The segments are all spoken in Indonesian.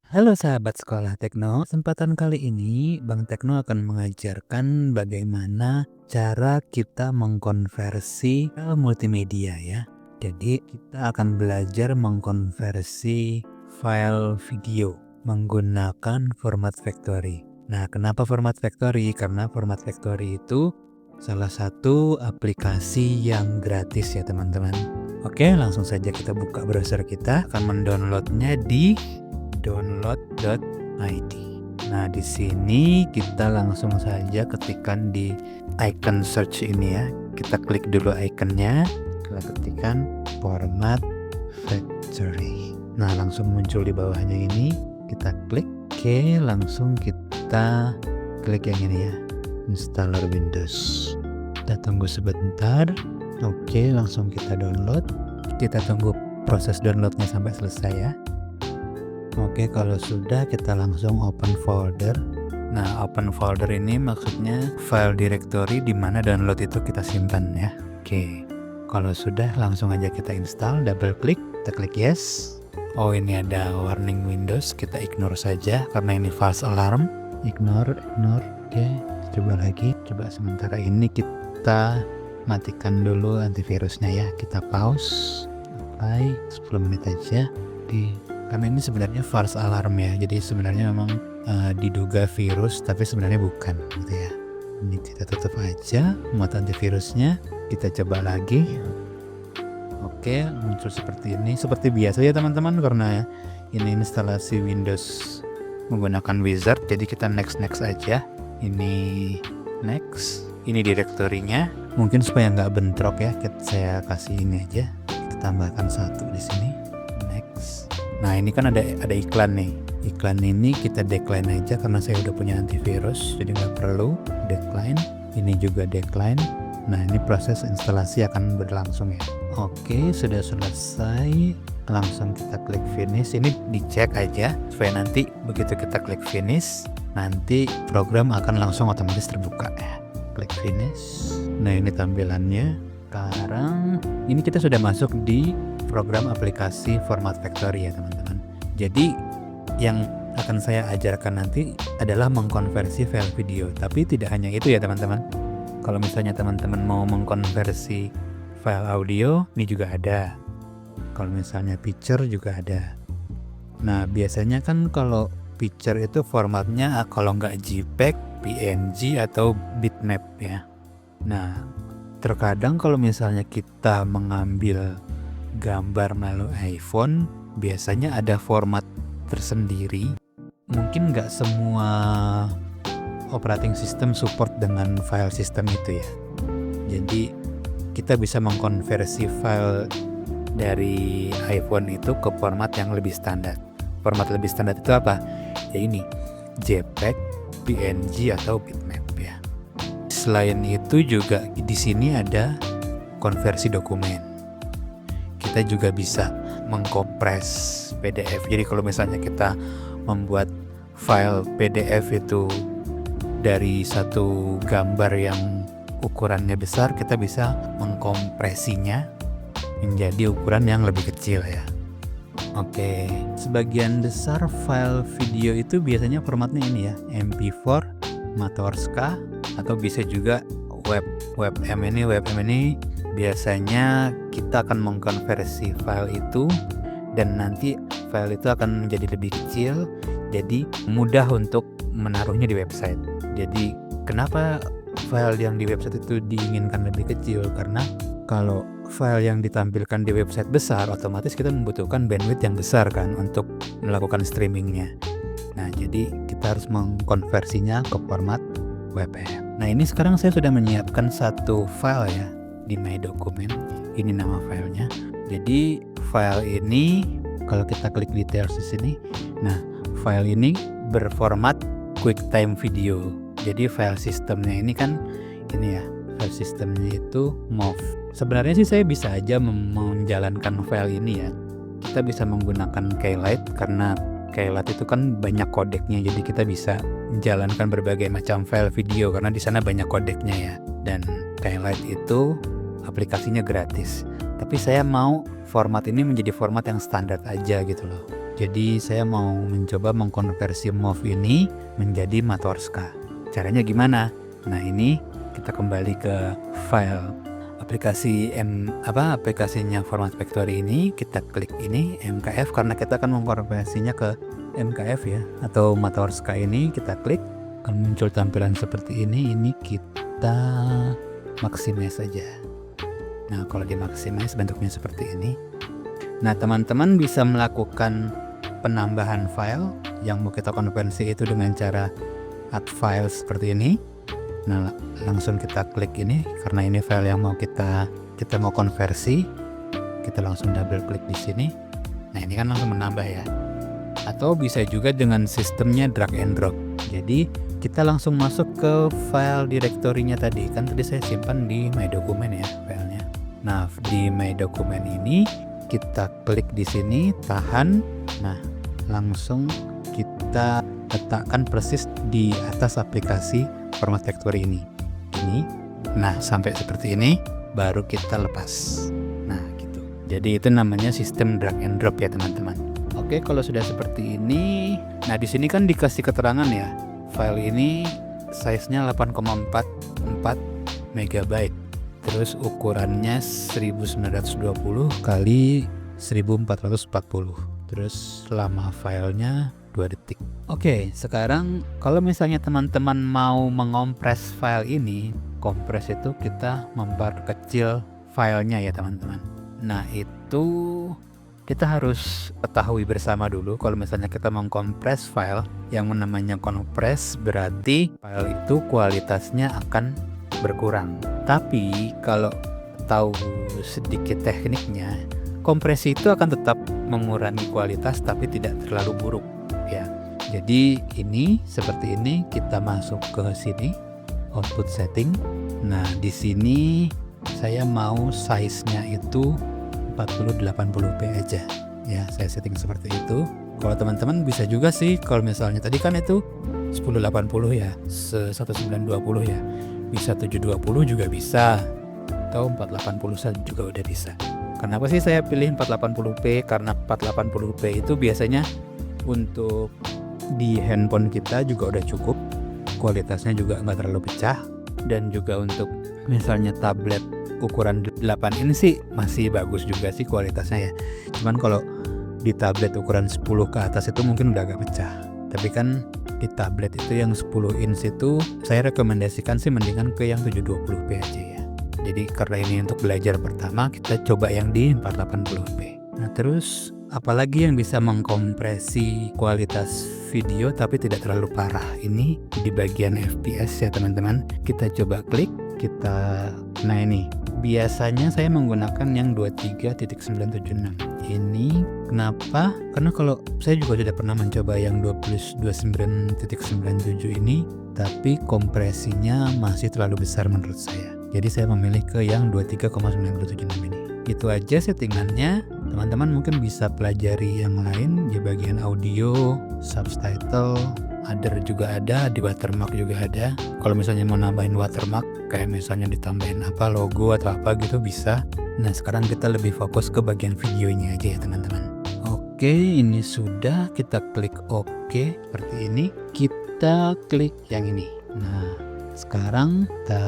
Halo sahabat sekolah Tekno, kesempatan kali ini Bang Tekno akan mengajarkan bagaimana cara kita mengkonversi file multimedia ya. Jadi kita akan belajar mengkonversi file video menggunakan format factory. Nah, kenapa format factory? Karena format factory itu salah satu aplikasi yang gratis ya teman-teman. Oke, langsung saja kita buka browser kita, akan mendownloadnya di download.id. Nah, di sini kita langsung saja ketikkan di icon search ini ya. Kita klik dulu ikonnya, kita ketikkan format factory. Nah, langsung muncul di bawahnya ini. Kita klik, oke, langsung kita klik yang ini ya, installer Windows. Kita tunggu sebentar. Oke, langsung kita download. Kita tunggu proses downloadnya sampai selesai ya. Oke, kalau sudah kita langsung open folder. Nah, open folder ini maksudnya file directory di mana download itu kita simpan ya. Oke, kalau sudah langsung aja kita install, double klik, kita klik yes. Oh, ini ada warning Windows, kita ignore saja karena ini false alarm. Ignore. Oke, coba lagi. Coba sementara ini kita matikan dulu antivirusnya ya. Kita pause, apply 10 menit aja karena ini sebenarnya false alarm ya, jadi sebenarnya memang diduga virus tapi sebenarnya bukan gitu ya. Ini kita tutup aja muat antivirusnya, kita coba lagi. Oke, muncul seperti ini, seperti biasa ya teman-teman, karena ini instalasi Windows menggunakan wizard, jadi kita next aja. Ini next, ini direktorinya. Mungkin supaya nggak bentrok ya, saya kasih ini aja, kita tambahkan satu di sini. Next. Nah, ini kan ada iklan nih. Iklan ini kita decline aja karena saya udah punya antivirus, jadi nggak perlu decline. Ini juga decline. Nah, ini proses instalasi akan berlangsung ya. Oke, sudah selesai. Langsung kita klik finish. Ini dicek aja supaya nanti begitu kita klik finish, nanti program akan langsung otomatis terbuka ya. Klik finish. Nah, ini tampilannya. Sekarang ini kita sudah masuk di program aplikasi format factory ya teman-teman. Jadi yang akan saya ajarkan nanti adalah mengkonversi file video. Tapi tidak hanya itu ya teman-teman. Kalau misalnya teman-teman mau mengkonversi file audio, ini juga ada. Kalau misalnya picture juga ada. Nah, biasanya kan kalau picture itu formatnya kalau nggak JPEG, PNG atau bitmap ya. Nah, terkadang kalau misalnya kita mengambil gambar melalui iPhone, biasanya ada format tersendiri. Mungkin nggak semua operating system support dengan file system itu ya. Jadi kita bisa mengkonversi file dari iPhone itu ke format yang lebih standar. Format lebih standar itu apa? Ya ini, JPEG, PNG atau bitmap ya. Selain itu juga di sini ada konversi dokumen. Kita juga bisa mengkompres PDF. Jadi kalau misalnya kita membuat file PDF itu dari satu gambar yang ukurannya besar, kita bisa mengkompresinya menjadi ukuran yang lebih kecil ya. Oke, sebagian besar file video itu biasanya formatnya ini ya, MP4, Matorska, atau bisa juga WebM ini biasanya kita akan mengkonversi file itu dan nanti file itu akan menjadi lebih kecil, jadi mudah untuk menaruhnya di website. Jadi kenapa file yang di website itu diinginkan lebih kecil? Karena kalau file yang ditampilkan di website besar, otomatis kita membutuhkan bandwidth yang besar kan untuk melakukan streamingnya. Nah, jadi kita harus mengkonversinya ke format WebM. Nah, ini sekarang saya sudah menyiapkan satu file ya di My Document. Ini nama filenya. Jadi file ini kalau kita klik details di sini, nah file ini berformat QuickTime Video. Jadi file sistemnya ini kan ini ya, file sistemnya itu MOV. Sebenarnya sih saya bisa aja menjalankan file ini ya. Kita bisa menggunakan Keylight karena Keylight itu kan banyak kodeknya, jadi kita bisa menjalankan berbagai macam file video karena di sana banyak kodeknya ya. Dan Keylight itu aplikasinya gratis. Tapi saya mau format ini menjadi format yang standar aja gitu loh. Jadi saya mau mencoba mengkonversi MOV ini menjadi Matorska. Caranya gimana? Nah, ini kita kembali ke file aplikasinya Format Factory ini, kita klik ini MKF karena kita akan mengkonversinya ke MKF ya, atau Matorska. Ini kita klik, akan muncul tampilan seperti ini kita maximize saja. Nah, kalau di maximize bentuknya seperti ini. Nah, teman-teman bisa melakukan penambahan file yang mau kita konversi itu dengan cara add file seperti ini. Nah, langsung kita klik ini karena ini file yang mau kita mau konversi. Kita langsung double klik di sini. Nah, ini kan langsung menambah ya. Atau bisa juga dengan sistemnya drag and drop. Jadi kita langsung masuk ke file direktorinya tadi. Kan tadi saya simpan di My Document ya filenya. Nah, di My Document ini kita klik di sini, tahan. Nah, langsung kita letakkan persis di atas aplikasi Format Factory ini. Nah, sampai seperti ini baru kita lepas. Nah, gitu. Jadi itu namanya sistem drag and drop ya, teman-teman. Oke, kalau sudah seperti ini, nah di sini kan dikasih keterangan ya. File ini size-nya 8,44 MB. Terus ukurannya 1920 kali 1440. Terus lama filenya 2 detik. Oke, sekarang kalau misalnya teman-teman mau mengompres file ini, kompres itu kita memperkecil filenya ya, teman-teman. Nah, itu kita harus ketahui bersama dulu kalau misalnya kita mengkompres file, yang namanya kompres berarti file itu kualitasnya akan berkurang. Tapi kalau tahu sedikit tekniknya, kompresi itu akan tetap mengurangi kualitas tapi tidak terlalu buruk ya. Jadi ini seperti ini, kita masuk ke sini output setting. Nah, di sini saya mau size-nya itu 4080p aja ya, saya setting seperti itu. Kalau teman-teman bisa juga sih, kalau misalnya tadi kan itu 1080 ya, 1920 ya, bisa 720 juga bisa, atau 480 juga udah bisa. Kenapa sih saya pilih 480p? Karena 480p itu biasanya untuk di handphone kita juga udah cukup, kualitasnya juga nggak terlalu pecah, dan juga untuk misalnya tablet ukuran 8 in sih masih bagus juga sih kualitasnya ya. Cuman kalau di tablet ukuran 10 ke atas itu mungkin udah agak pecah. Tapi kan di tablet itu yang 10 inch itu saya rekomendasikan sih mendingan ke yang 720p aja ya. Jadi karena ini untuk belajar pertama, kita coba yang di 480p. Nah, terus apalagi yang bisa mengkompresi kualitas video tapi tidak terlalu parah? Ini di bagian FPS ya, teman-teman. Kita coba klik, nah ini biasanya saya menggunakan yang 23.976 ini. Kenapa? Karena kalau saya juga sudah pernah mencoba yang 29.97 ini, tapi kompresinya masih terlalu besar menurut saya. Jadi saya memilih ke yang 23,976 ini. Itu aja settingannya. Teman-teman mungkin bisa pelajari yang lain di bagian audio, subtitle, other juga ada, di watermark juga ada. Kalau misalnya mau nambahin watermark, kayak misalnya ditambahin logo atau apa gitu bisa. Nah, sekarang kita lebih fokus ke bagian videonya aja ya, teman-teman. Oke, ini sudah, kita klik OK seperti ini. Kita klik yang ini. Nah, sekarang kita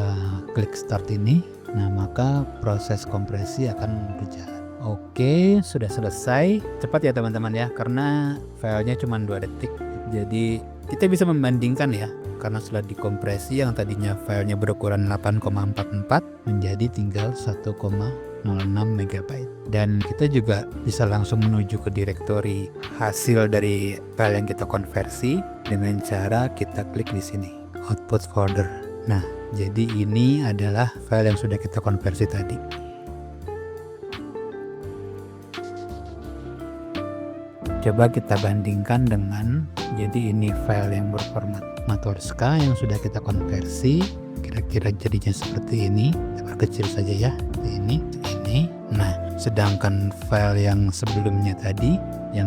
klik start ini. Nah, maka proses kompresi akan berjalan. Oke, sudah selesai. Cepat ya, teman-teman ya, karena filenya cuma 2 detik. Jadi kita bisa membandingkan ya, karena sudah dikompresi yang tadinya filenya berukuran 8,44 menjadi tinggal 1,06 MB. Dan kita juga bisa langsung menuju ke direktori hasil dari file yang kita konversi dengan cara kita klik di sini, output folder. Nah, jadi ini adalah file yang sudah kita konversi tadi. Coba kita bandingkan dengan, jadi ini file yang berformat Matorska yang sudah kita konversi, kira-kira jadinya seperti ini. Kita kecil saja ya, ini. Nah, sedangkan file yang sebelumnya tadi yang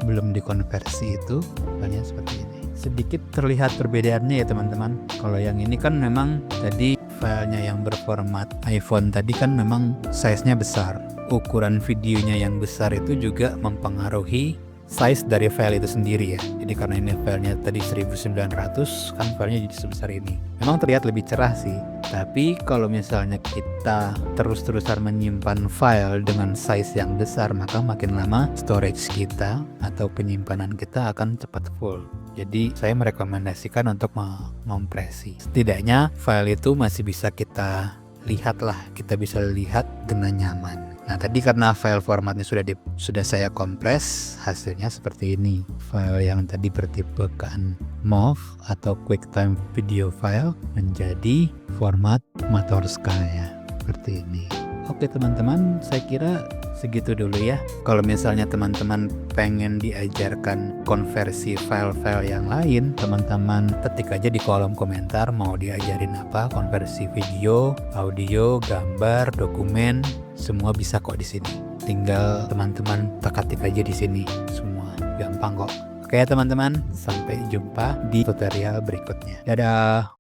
belum dikonversi itu filenya seperti ini. Sedikit terlihat perbedaannya ya, teman-teman. Kalau yang ini kan memang tadi filenya yang berformat iPhone tadi kan memang size-nya besar. Ukuran videonya yang besar itu juga mempengaruhi size dari file itu sendiri ya. Jadi karena ini filenya tadi 1900 kan filenya jadi sebesar ini. Memang terlihat lebih cerah sih, tapi kalau misalnya kita terus-terusan menyimpan file dengan size yang besar, maka makin lama storage kita atau penyimpanan kita akan cepat full. Jadi saya merekomendasikan untuk mempresi. Setidaknya file itu masih bisa kita lihat lah, kita bisa lihat dengan nyaman. Nah tadi karena file formatnya sudah saya kompres, hasilnya seperti ini. File yang tadi bertipekan MOV atau QuickTime Video File menjadi format Matorska ya, seperti ini. Oke teman-teman, saya kira segitu dulu ya. Kalau misalnya teman-teman pengen diajarkan konversi file-file yang lain, teman-teman ketik aja di kolom komentar mau diajarin apa, konversi video, audio, gambar, dokumen, semua bisa kok di sini. Tinggal teman-teman ketik aja di sini, semua gampang kok. Oke teman-teman, sampai jumpa di tutorial berikutnya. Dadah.